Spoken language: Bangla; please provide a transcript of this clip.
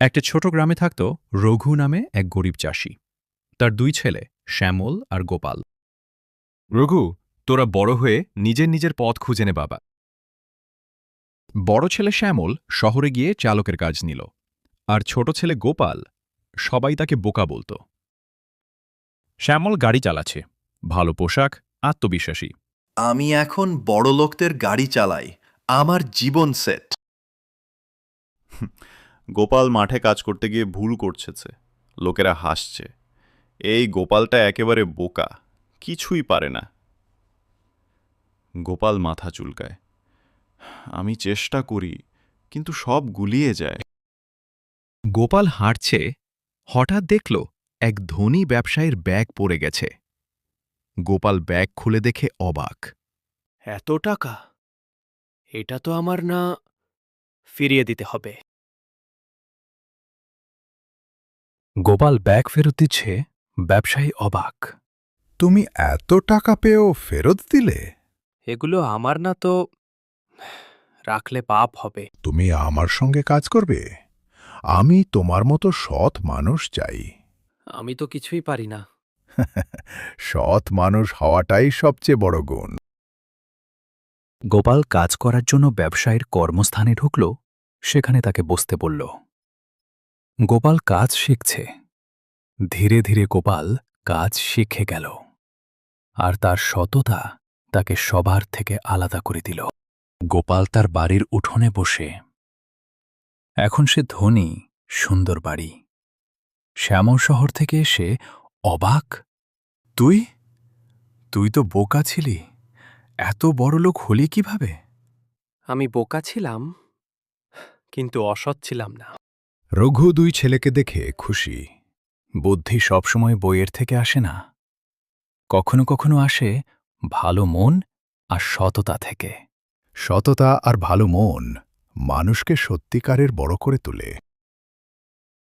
একটা ছোট গ্রামে থাকত রঘু নামে এক গরিব চাষি। তার দুই ছেলে, শ্যামল আর গোপাল। রঘু, তোরা বড় হয়ে নিজের নিজের পথ খুঁজে নে বাবা। বড় ছেলে শ্যামল শহরে গিয়ে চালকের কাজ নিল, আর ছোট ছেলে গোপাল, সবাই তাকে বোকা বলত। শ্যামল গাড়ি চালাচ্ছে, ভালো পোশাক, আত্মবিশ্বাসী। আমি এখন বড়লোকদের গাড়ি চালাই, আমার জীবন সেট। গোপাল মাঠে কাজ করতে গিয়ে ভুল করছেছে, লোকেরা হাসছে। এই গোপালটা একেবারে বোকা, কিছুই পারে না। গোপাল মাথা চুলকায়। আমি চেষ্টা করি, কিন্তু সব গুলিয়ে যায়। গোপাল হাঁটছে, হঠাৎ দেখল এক ধনী ব্যবসায়ীর ব্যাগ পড়ে গেছে। গোপাল ব্যাগ খুলে দেখে অবাক। এত টাকা? এটা তো আমার না, ফিরিয়ে দিতে হবে। গোপাল ব্যাগ ফেরত দিচ্ছে, ব্যবসায়ী অবাক। তুমি এত টাকা পেয়েও ফেরত দিলে? এগুলো আমার না তো, রাখলে পাপ হবে। তুমি আমার সঙ্গে কাজ করবে? আমি তোমার মতো সৎ মানুষ চাই। আমি তো কিছুই পারি না। সৎ মানুষ হওয়াটাই সবচেয়ে বড় গুণ। গোপাল কাজ করার জন্য ব্যবসায়ীর কর্মস্থানে ঢুকল, সেখানে তাকে বসতে বলল। গোপাল কাজ শিখছে। ধীরে ধীরে গোপাল কাজ শিখে গেল, আর তার সততা তাকে সবার থেকে আলাদা করে দিল। গোপাল তার বাড়ির উঠোনে বসে। এখন সে ধনী, সুন্দর বাড়ি। শ্যামল শহর থেকে এসে অবাক। তুই তুই তো বোকা ছিলি, এত বড়লোক হলি কিভাবে? আমি বোকা ছিলাম, কিন্তু অসৎ ছিলাম না। রঘু দুই ছেলেকে দেখে খুশি। বুদ্ধি সবসময় বইয়ের থেকে আসে না, কখনো কখনো আসে ভালো মন আর সততা থেকে। সততা আর ভালো মন মানুষকে সত্যিকারের বড় করে তোলে।